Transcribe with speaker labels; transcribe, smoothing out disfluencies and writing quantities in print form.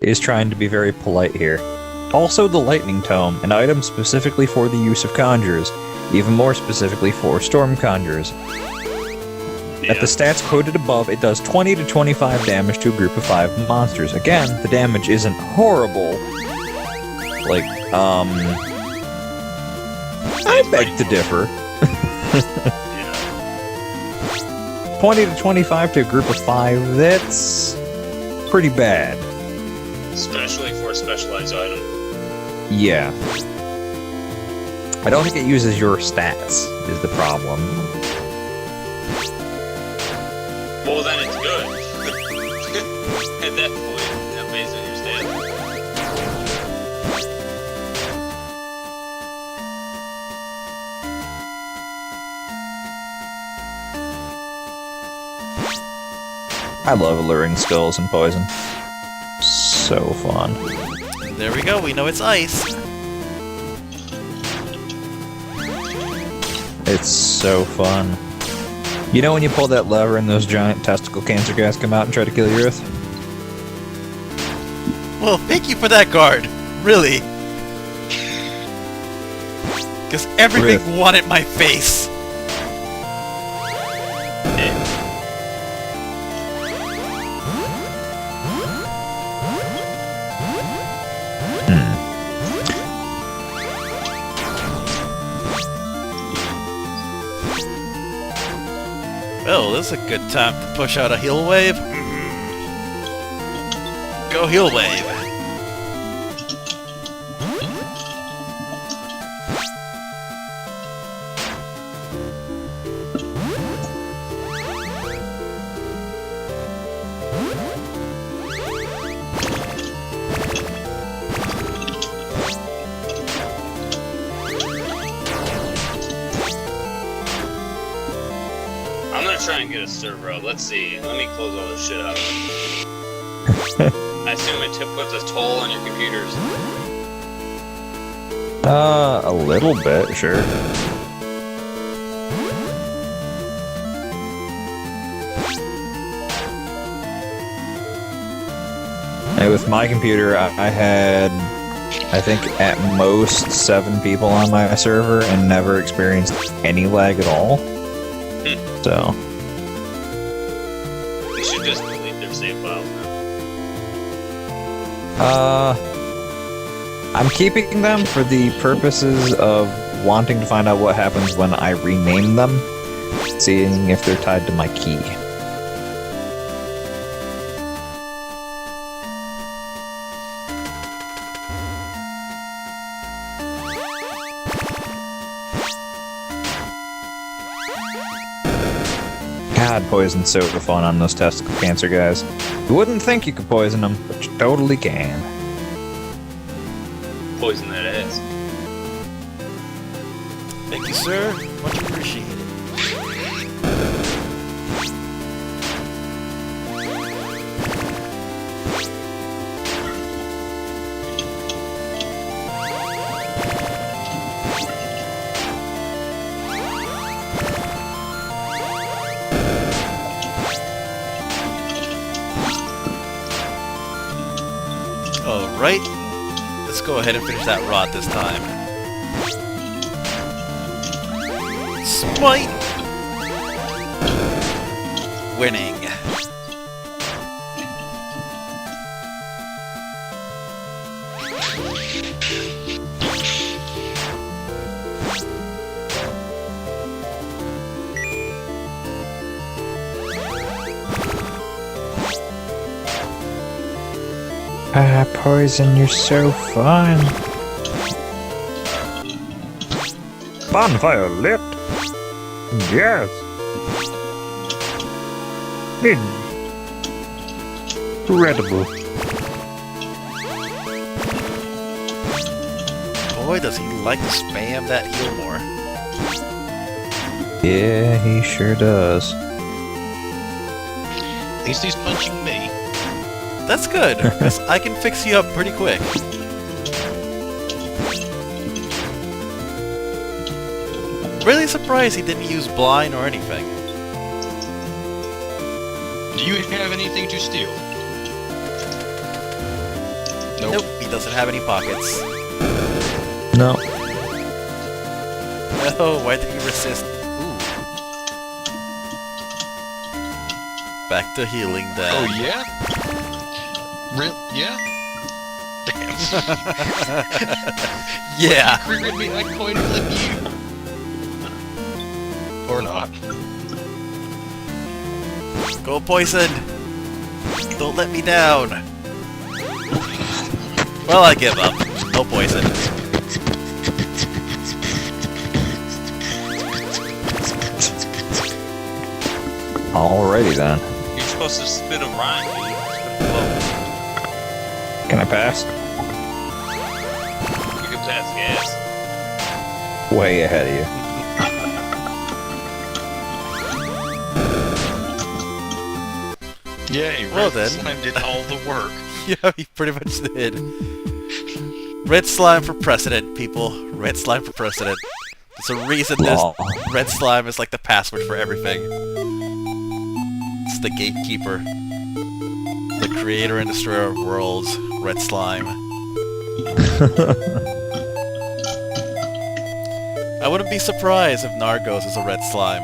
Speaker 1: is trying to be very polite here. Also the Lightning Tome, an item specifically for the use of conjurers, even more specifically for storm conjurers.
Speaker 2: Yeah.
Speaker 1: At the stats quoted above, it does 20 to 25 damage to a group of 5 monsters. Again, the damage isn't horrible. Like, I beg to differ.
Speaker 2: Yeah.
Speaker 1: 20 to 25 to a group of 5, that's pretty bad.
Speaker 2: Especially for a specialized item.
Speaker 1: Yeah. I don't think it uses your stats, is the problem.
Speaker 2: Well, then it's good. At that point, that based on your stats.
Speaker 1: I love alluring skulls and poison. So fun.
Speaker 3: There we go, we know it's ice.
Speaker 1: It's so fun. You know when you pull that lever and those giant testicle cancer guys come out and try to kill your Earth?
Speaker 3: Well, thank you for that guard. Really. Because everything wanted my face. Well, this is a good time to push out a heal wave. Go heal wave.
Speaker 2: I'm gonna try and get a server up. Let's see. Let me close all this shit out. I assume it puts a toll on your computers.
Speaker 1: A little bit, sure. And with my computer, I had, I think, at most 7 people on my server and never experienced any lag at all. So.
Speaker 2: You should just delete their save files
Speaker 1: now. I'm keeping them for the purposes of wanting to find out what happens when I rename them, seeing if they're tied to my key. God, poison's so fun on those testicle cancer guys. You wouldn't think you could poison them, but you totally can.
Speaker 2: Poison that ass.
Speaker 3: Thank you, sir. Much appreciated. Alright, let's go ahead and finish that rod this time. Smite! Winning.
Speaker 1: Ah, poison, you're so fun. Bonfire lit. Yes. Incredible.
Speaker 3: Boy, does he like to spam that heal more.
Speaker 1: Yeah, he sure does.
Speaker 4: At least he's punching me.
Speaker 3: That's good, because I can fix you up pretty quick. Really surprised he didn't use blind or anything.
Speaker 4: Do you have anything to steal?
Speaker 3: Nope, he doesn't have any pockets.
Speaker 1: No.
Speaker 3: Oh, why did he resist? Ooh. Back to healing then.
Speaker 4: Oh, yeah? Yeah? Damn.
Speaker 3: Yeah!
Speaker 4: Crit me, I coin flip you! Or not.
Speaker 3: Go poison! Don't let me down! Well, I give up. No poison.
Speaker 1: Alrighty then.
Speaker 2: You're supposed to spit a rhyme, dude. Spit a flow.
Speaker 1: Can I pass?
Speaker 2: You can pass gas.
Speaker 1: Way ahead of you.
Speaker 4: Yay,
Speaker 3: Well
Speaker 4: Red
Speaker 3: then.
Speaker 4: Slime did all the work.
Speaker 3: Yeah, he pretty much did. Red slime for president, people. Red slime for president. There's a reason this
Speaker 1: Lol.
Speaker 3: red slime is like the password for everything. It's the gatekeeper. The creator and destroyer of worlds. Red slime. I wouldn't be surprised if Nargos is a red slime.